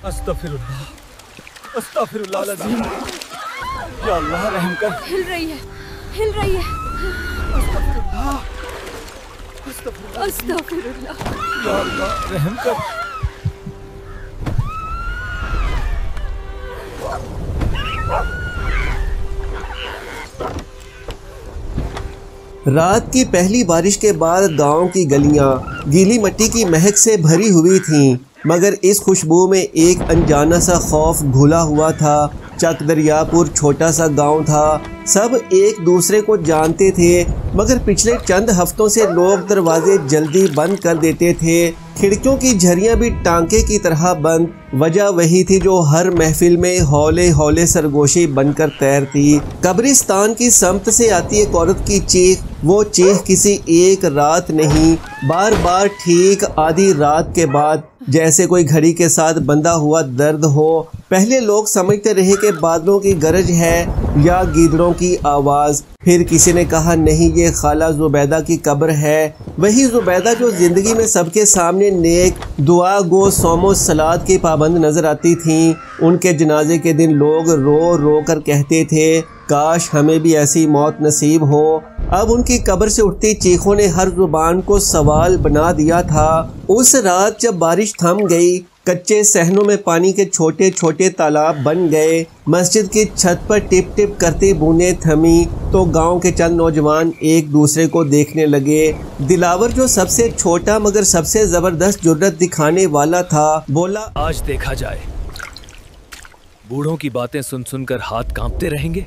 अस्तगफिरुल्लाह, अस्तगफिरुल्लाह अज़ीम। या अल्लाह रहम कर। हिल रही है, हिल रही है। अस्तगफिरुल्लाह, अस्तगफिरुल्लाह। या अल्लाह रहम कर। रात की पहली बारिश के बाद गांव की गलियां गीली मिट्टी की महक से भरी हुई थीं, मगर इस खुशबू में एक अनजाना सा खौफ घुला हुआ था। चक दरियापुर छोटा सा गांव था, सब एक दूसरे को जानते थे, मगर पिछले चंद हफ्तों से लोग दरवाजे जल्दी बंद कर देते थे, खिड़कियों की झरियां भी टांके की तरह बंद। वजह वही थी जो हर महफिल में हौले हौले सरगोशी बनकर तैरती। कब्रिस्तान की समत से आती एक औरत की चीख, वो चीख किसी एक रात नहीं, बार बार ठीक आधी रात के बाद, जैसे कोई घड़ी के साथ बंधा हुआ दर्द हो। पहले लोग समझते रहे कि बादलों की गरज है या गीदड़ों की आवाज़, फिर किसी ने कहा नहीं, ये खाला जुबैदा की कब्र है। वही जुबैदा जो ज़िंदगी में सबके सामने नेक, दुआ गो, सोमो सलात की पाबंद नज़र आती थीं। उनके जनाजे के दिन लोग रो रो कर कहते थे काश हमें भी ऐसी मौत नसीब हो। अब उनकी कब्र से उठती चीखों ने हर जुबान को सवाल बना दिया था। उस रात जब बारिश थम गई, कच्चे सहनों में पानी के छोटे छोटे तालाब बन गए, मस्जिद की छत पर टिप टिप करती बूंदें थमी, तो गांव के चंद नौजवान एक दूसरे को देखने लगे। दिलावर जो सबसे छोटा मगर सबसे जबरदस्त जुर्रत दिखाने वाला था, बोला आज देखा जाए, बूढ़ों की बातें सुन सुनकर हाथ कांपते रहेंगे।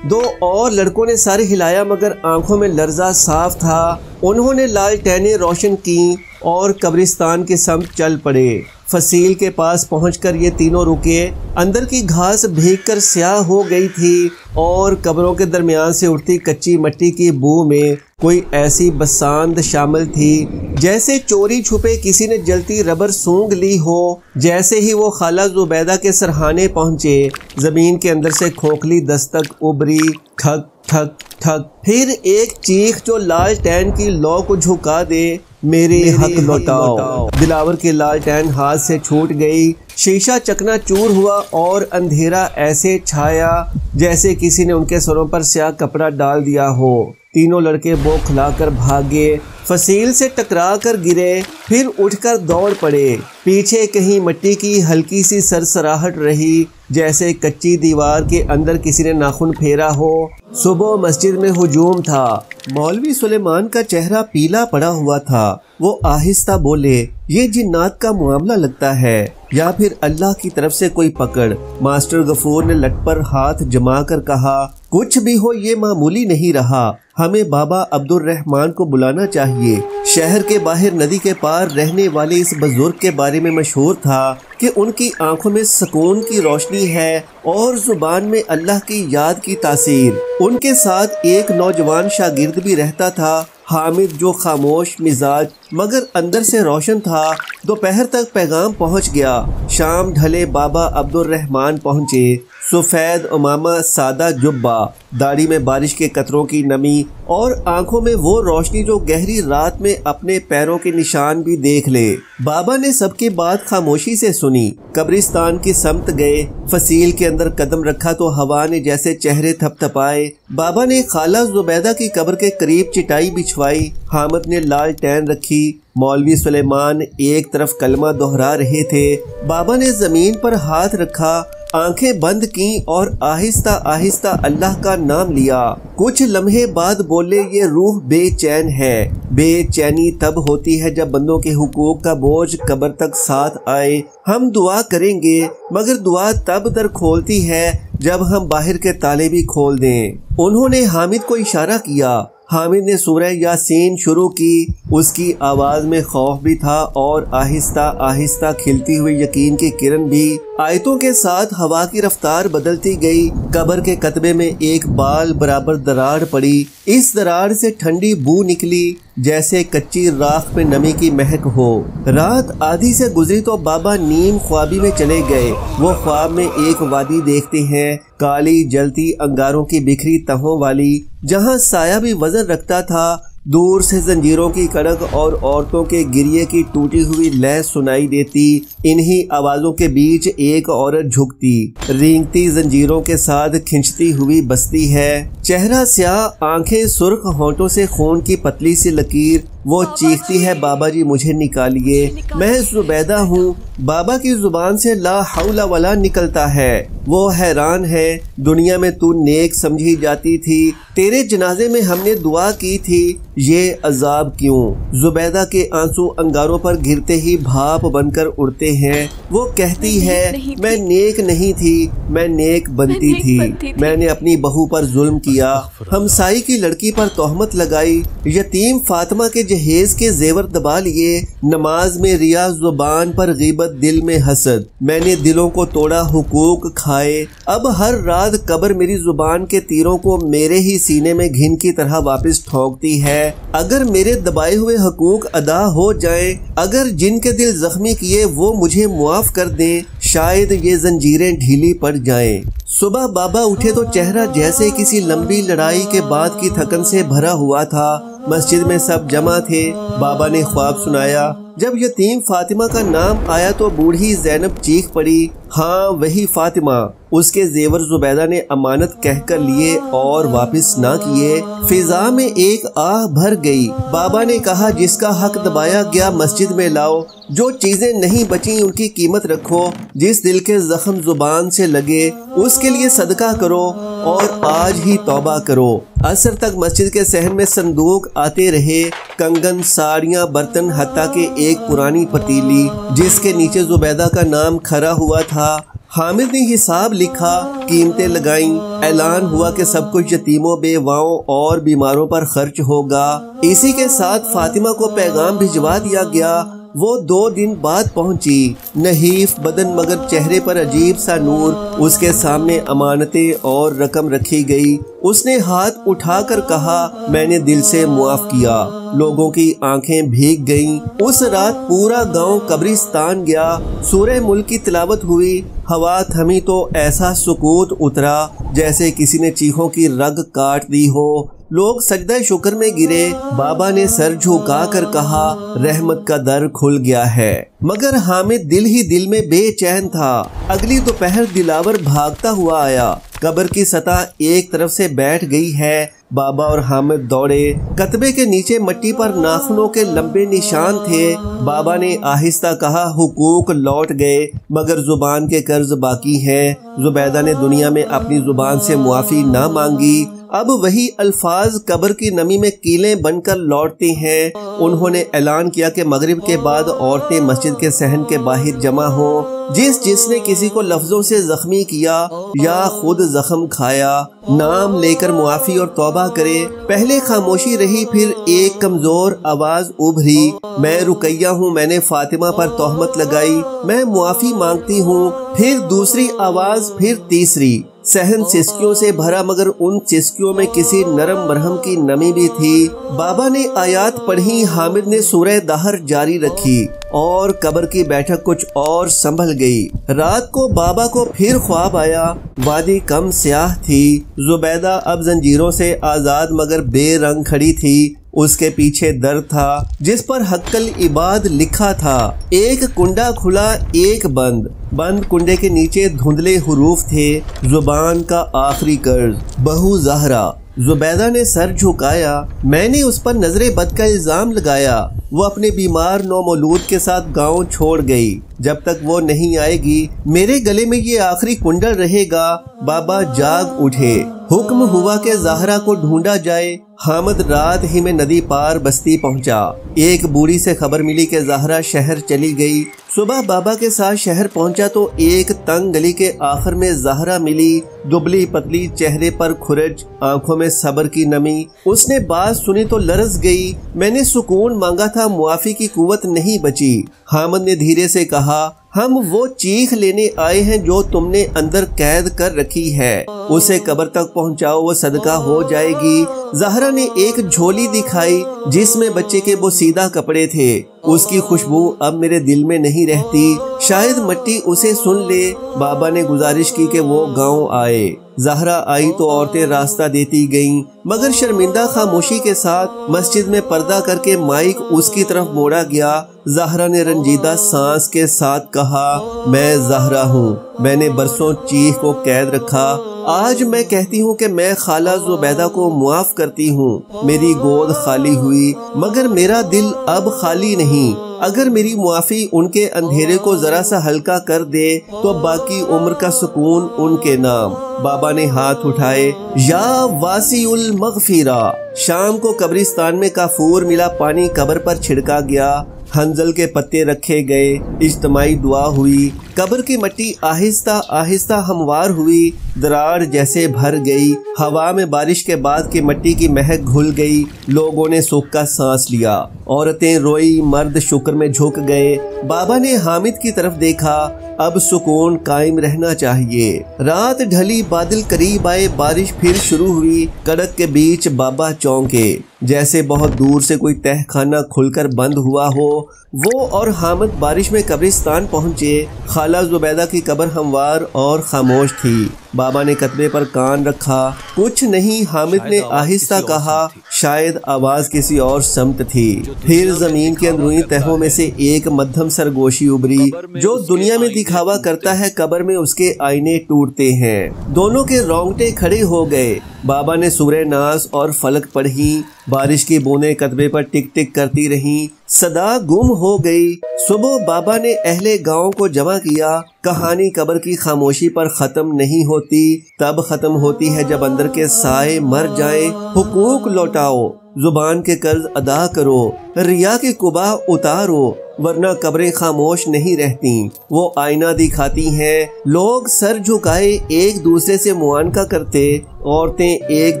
दो और लड़कों ने सर हिलाया मगर आंखों में लर्जा साफ था। उन्होंने लालटेनें रोशन की और कब्रिस्तान के समत चल पड़े। फसील के पास पहुंचकर ये तीनों रुके। अंदर की घास भीगकर स्याह हो गई थी और कब्रों के दरमियान से उठती कच्ची मिट्टी की बू में कोई ऐसी बसांद शामिल थी जैसे चोरी छुपे किसी ने जलती रबर सूंघ ली हो। जैसे ही वो खाला जुबैदा के सरहाने पहुंचे, जमीन के अंदर से खोखली दस्तक उभरी, ठक ठक ठक, फिर एक चीख जो लालटेन की लौ को झुका दे, मेरे हक लौटाओ। दिलावर की लालटेन हाथ से छूट गई, शीशा चकनाचूर हुआ और अंधेरा ऐसे छाया जैसे किसी ने उनके सरों पर स्याह कपड़ा डाल दिया हो। तीनों लड़के बौखलाकर भागे, फसील से टकरा कर गिरे, फिर उठकर दौड़ पड़े। पीछे कहीं मिट्टी की हल्की सी सरसराहट रही, जैसे कच्ची दीवार के अंदर किसी ने नाखून फेरा हो। सुबह मस्जिद में हुजूम था। मौलवी सुलेमान का चेहरा पीला पड़ा हुआ था। वो आहिस्ता बोले, ये जिन्नात का मामला लगता है या फिर अल्लाह की तरफ से कोई पकड़। मास्टर गफूर ने लट पर हाथ जमा कर कहा, कुछ भी हो ये मामूली नहीं रहा, हमें बाबा अब्दुल रहमान को बुलाना चाहिए। शहर के बाहर नदी के पार रहने वाले इस बुजुर्ग के बारे में मशहूर था कि उनकी आंखों में सुकून की रोशनी है और जुबान में अल्लाह की याद की तासीर। उनके साथ एक नौजवान शागिर्द भी रहता था, हामिद, जो खामोश मिजाज मगर अंदर से रोशन था। दोपहर तक पैगाम पहुंच गया। शाम ढले बाबा अब्दुल रहमान पहुंचे। सफेद उमामा, सादा जुब्बा, दाढ़ी में बारिश के कतरों की नमी और आंखों में वो रोशनी जो गहरी रात में अपने पैरों के निशान भी देख ले। बाबा ने सबकी बात खामोशी से सुनी। कब्रिस्तान की समत गए। फसील के अंदर कदम रखा तो हवा ने जैसे चेहरे थपथपाए। बाबा ने खाला जुबैदा की कब्र के करीब चिटाई बिछवाई। हामिद ने लालटेन रखी। मौलवी सुलेमान एक तरफ कलमा दोहरा रहे थे। बाबा ने जमीन पर हाथ रखा, आंखें बंद की और आहिस्ता आहिस्ता अल्लाह का नाम लिया। कुछ लम्हे बाद बोले, ये रूह बेचैन है। बेचैनी तब होती है जब बंदों के हुकूक का बोझ कब्र तक साथ आए। हम दुआ करेंगे मगर दुआ तब दर खोलती है जब हम बाहर के ताले भी खोल दें। उन्होंने हामिद को इशारा किया। हामिद ने सूरह यासीन शुरू की। उसकी आवाज में खौफ भी था और आहिस्ता आहिस्ता खिलती हुई यकीन की किरण भी। आयतों के साथ हवा की रफ्तार बदलती गई। कब्र के कतबे में एक बाल बराबर दरार पड़ी। इस दरार से ठंडी बू निकली जैसे कच्ची राख में नमी की महक हो। रात आधी से गुजरी तो बाबा नीम ख्वाबी में चले गए। वो ख्वाब में एक वादी देखते हैं, काली जलती अंगारों की बिखरी तहों वाली, जहाँ साया भी वजन रखता था। دور سے زنجیروں کی کڑک اور عورتوں کے گریے کی ٹوٹی ہوئی لے سنائی دیتی۔ انہی آوازوں کے بیچ ایک عورت جھکتی، رینگتی زنجیروں کے ساتھ کھنچتی ہوئی بستی ہے، چہرہ سیاہ، آنکھیں سرخ، ہونٹوں سے خون کی پتلی سی لکیر۔ وہ چیختی ہے، بابا جی مجھے نکالیے، میں زبیدہ ہوں۔ بابا کی زبان سے لا حول ولا نکلتا ہے۔ وہ حیران ہے، دنیا میں تو نیک سمجھی جاتی تھی، تیرے جنازے میں ہم نے دعا کی تھی، یہ عذاب کیوں؟ زبیدہ کے آنسو انگاروں پر گرتے ہی بھاپ بن کر اڑتے ہیں۔ وہ کہتی ہے، میں نیک نہیں تھی، میں نیک بنتی تھی، میں نے اپنی بہو پر ظلم کیا، ہمسائی کی لڑکی پر تہمت لگائی، یتیم فاطمہ کے جہیز کے زیور دبا لیے، نماز میں ریا، زبان پر غیبت، دل میں حسد، میں نے دلوں کو توڑا، حقوق کھائے۔ اب ہر رات قبر میری زبان کے تیروں کو میرے ہی سینے میں گھن کی طرح واپس ٹھونکتی ہے۔ اگر میرے دبائے ہوئے حقوق ادا ہو جائیں، اگر جن کے دل زخمی کیے وہ مجھے معاف کر دیں، شاید یہ زنجیریں ڈھیلی پڑ جائیں۔ صبح بابا اٹھے تو چہرہ جیسے کسی لمبی لڑائی کے بعد کی تھکن سے بھرا ہوا تھا۔ مسجد میں سب جمع تھے۔ بابا نے خواب سنایا۔ جب یتیم فاطمہ کا نام آیا تو بوڑھی زینب چیخ پڑی، ہاں وہی فاطمہ۔ اس کے زیور زبیدہ نے امانت کہہ کر لیے اور واپس نہ کیے۔ فضا میں ایک آہ بھر گئی۔ بابا نے کہا، جس کا حق دبایا گیا مسجد میں لاؤ، جو چیزیں نہیں بچیں ان کی قیمت رکھو، جس دل کے زخم زبان سے لگے اس کے لیے صدقہ کرو اور آج ہی توبہ کرو۔ عصر تک مسجد کے صحن میں صندوق آتے رہے، کنگن، ساڑیاں، برتن، حتیٰ کہ ایک پرانی پتیلی جس کے نیچے زبیدہ کا نام کھرا ہوا تھا۔ حامد نے حساب لکھا، قیمتیں لگائیں، اعلان ہوا کہ سب کچھ یتیموں، بیواؤں اور بیماروں پر خرچ ہوگا۔ اسی کے ساتھ فاطمہ کو پیغام بھجوا دیا گیا۔ وہ 2 دن بعد پہنچی، نحیف بدن مگر چہرے پر عجیب سا نور۔ اس کے سامنے امانتیں اور رقم رکھی گئی۔ اس نے ہاتھ اٹھا کر کہا، میں نے دل سے معاف کیا۔ لوگوں کی آنکھیں بھیگ گئیں۔ اس رات پورا گاؤں قبرستان گیا۔ سورہ ملک کی تلاوت ہوئی۔ ہوا تھمی تو ایسا سکوت اترا جیسے کسی نے چیخوں کی رگ کاٹ دی ہو۔ لوگ سجدہ شکر میں گرے۔ بابا نے سر جھکا کر کہا، رحمت کا در کھل گیا ہے۔ مگر حامد دل ہی دل میں بے چین تھا۔ اگلی دوپہر دلاور بھاگتا ہوا آیا۔ قبر کی سطح ایک طرف سے بیٹھ گئی ہے۔ بابا اور حامد دوڑے۔ کتبے کے نیچے مٹی پر ناخنوں کے لمبے نشان تھے۔ بابا نے آہستہ کہا، حقوق لوٹ گئے مگر زبان کے قرض باقی ہیں۔ زبیدہ نے دنیا میں اپنی زبان سے معافی نہ مانگی۔ اب وہی الفاظ قبر کی نمی میں کیلیں بن کر لوٹتے ہیں۔ انہوں نے اعلان کیا کہ مغرب کے بعد عورتیں مسجد کے صحن کے باہر جمع ہوں۔ جس نے کسی کو لفظوں سے زخمی کیا یا خود زخم کھایا، نام لے کر معافی اور توبہ کرے۔ پہلے خاموشی رہی، پھر ایک کمزور آواز ابھری، میں رقیہ ہوں، میں نے فاطمہ پر تہمت لگائی، میں معافی مانگتی ہوں۔ پھر دوسری آواز، پھر تیسری۔ صحن سسکیوں سے بھرا مگر ان سسکیوں میں کسی نرم مرہم کی نمی بھی تھی۔ بابا نے آیات پڑھی، حامد نے سورہ دہر جاری رکھی اور قبر کی بیٹھک کچھ اور سنبھل گئی۔ رات کو بابا کو پھر خواب آیا۔ وادی کم سیاہ تھی۔ زبیدہ اب زنجیروں سے آزاد مگر بے رنگ کھڑی تھی۔ اس کے پیچھے در تھا جس پر حق العباد لکھا تھا۔ ایک کنڈا کھلا، ایک بند۔ بند کنڈے کے نیچے دھندلے حروف تھے، زبان کا آخری قرض، بہو زہرا۔ زبیدہ نے سر جھکایا۔ میں نے اس پر نظر بد کا الزام لگایا۔ وہ اپنے بیمار نومولود کے ساتھ گاؤں چھوڑ گئی۔ جب تک وہ نہیں آئے گی میرے گلے میں یہ آخری کنڈل رہے گا۔ بابا جاگ اٹھے۔ حکم ہوا کہ زہرا کو ڈھونڈا جائے۔ حامد رات ہی میں ندی پار بستی پہنچا۔ ایک بوڑھی سے خبر ملی کہ زہرا شہر چلی گئی۔ صبح بابا کے ساتھ شہر پہنچا تو ایک تنگ گلی کے آخر میں زہرا ملی، دبلی پتلی، چہرے پر کھرج، آنکھوں میں صبر کی نمی۔ اس نے بات سنی تو لرز گئی۔ میں نے سکون مانگا تھا، معافی کی قوت نہیں بچی۔ حامد نے دھیرے سے کہا، ہم وہ چیخ لینے آئے ہیں جو تم نے اندر قید کر رکھی ہے، اسے قبر تک پہنچاؤ، وہ صدقہ ہو جائے گی۔ زہرا نے ایک جھولی دکھائی جس میں بچے کے بوسیدہ کپڑے تھے۔ اس کی خوشبو اب میرے دل میں نہیں رہتی۔ शायद मट्टी उसे सुन ले। बाबा ने गुजारिश की कि वो गांव आए। ज़हरा आई तो औरतें रास्ता देती गईं, मगर शर्मिंदा खामोशी के साथ मस्जिद में पर्दा करके माइक उसकी तरफ मोड़ा गया। ज़हरा ने रंजीदा सांस के साथ कहा, मैं ज़हरा हूँ, मैंने बरसों चीख को कैद रखा। आज मैं कहती हूँ कि मैं खाला ज़ुबैदा को मुआफ करती हूँ। मेरी गोद खाली हुई मगर मेरा दिल अब खाली नहीं। अगर मेरी मुआफी उनके अंधेरे को जरा सा हल्का कर दे तो बाकी उम्र का सुकून उनके नाम। बाबा ने हाथ उठाए, या वासीउल मगफिरा। शाम को कब्रिस्तान में काफूर मिला पानी कब्र पर छिड़का गया, हंजल के पत्ते रखे गए, इज्तिमाई दुआ हुई। कब्र की मिट्टी आहिस्ता आहिस्ता हमवार हुई, दरार जैसे भर गई। हवा में बारिश के बाद की मिट्टी की महक घुल गई। लोगों ने सुख का सांस लिया। औरतें रोई, मर्द शुक्र में झुक गए। बाबा ने हामिद की तरफ देखा, अब सुकून कायम रहना चाहिए। रात ढली, बादल करीब आए, बारिश फिर शुरू हुई। कड़क के बीच बाबा चौंके, जैसे बहुत दूर से कोई तहखाना खुलकर बंद हुआ हो। वो और हामिद बारिश में कब्रिस्तान पहुंचे। खाला ज़ुबैदा की कब्र हमवार और खामोश थी। बाबा ने कतबे पर कान रखा। कुछ नहीं, हामिद ने आहिस्ता कहा, शायद आवाज किसी और समत थी। फिर जमीन के अंदरूनी तहों में से एक मध्यम सरगोशी उभरी। जो दुनिया में दिखावा करता है, कब्र में उसके आईने टूटते हैं। दोनों के रोंगटे खड़े हो गए। बाबा ने सूरह नास और फलक पढ़ी। बारिश की बूंदें कतबे पर टिक टिक करती रहीं। सदा गुम हो गई। सुबह बाबा ने अहले गांव को जमा किया। कहानी कब्र की खामोशी पर खत्म नहीं होती, तब खत्म होती है जब अंदर के साए मर जाए। हुकूक लौटाओ, जुबान के कर्ज अदा करो, रिया की कुबा उतारो, वरना कब्रें खामोश नहीं रहती, वो आईना दिखाती हैं। लोग सर झुकाए एक दूसरे से मुआनका करते, औरतें एक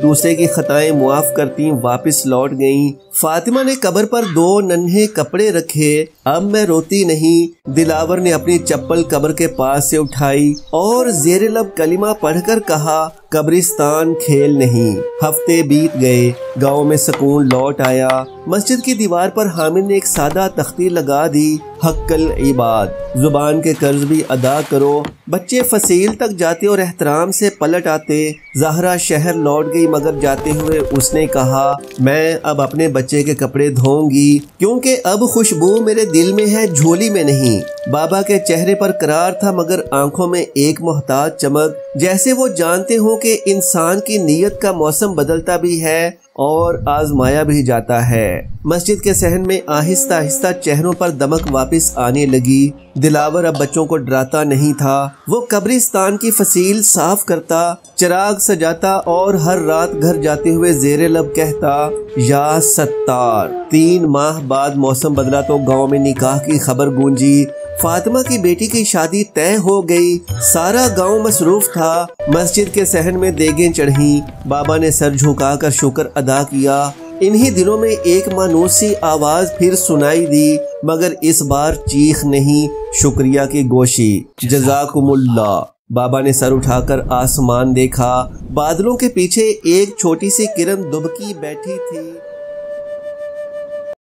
दूसरे की खताएं मुआफ करती वापस लौट गईं। फातिमा ने कब्र पर 2 नन्हे कपड़े रखे। अब मैं रोती नहीं। दिलावर ने अपनी चप्पल कब्र के पास से उठाई और जेरे लब कलिमा पढ़कर कहा, कब्रिस्तान खेल नहीं। हफ्ते बीत गए। गांव में सुकून लौट आया। मस्जिद की दीवार पर हामिद ने एक सादा तख्ती लगा दी, हक्कल इबाद, जुबान के कर्ज भी अदा करो। बच्चे फसील तक जाते और एहतराम से पलट आते। ज़हरा शहर लौट गई, मगर जाते हुए उसने कहा, मैं अब अपने बच्चे के कपड़े धोऊंगी, क्योंकि अब खुशबू मेरे दिल में है, झोली में नहीं। बाबा के चेहरे पर करार था, मगर आंखों में एक मोहताज चमक, जैसे वो जानते हो कि इंसान की नीयत का मौसम बदलता भी है और आजमाया भी जाता है। मस्जिद के सहन में आहिस्ता आहिस्ता चेहरों पर दमक वापस आने लगी। दिलावर अब बच्चों को डराता नहीं था। वो कब्रिस्तान की फसील साफ करता, चिराग सजाता और हर रात घर जाते हुए जेरे लब कहता, या सत्तार। 3 माह बाद मौसम बदला तो गांव में निकाह की खबर गूंजी। फातिमा की बेटी की शादी तय हो गई। सारा गांव मसरूफ था। मस्जिद के सहन में देगें चढ़ी। बाबा ने सर झुकाकर शुक्र अदा किया। इन्हीं दिनों में एक मानूसी आवाज फिर सुनाई दी, मगर इस बार चीख नहीं, शुक्रिया की गोशी। जज़ाकुमुल्लाह। बाबा ने सर उठाकर आसमान देखा। बादलों के पीछे एक छोटी सी किरण दुबकी बैठी थी।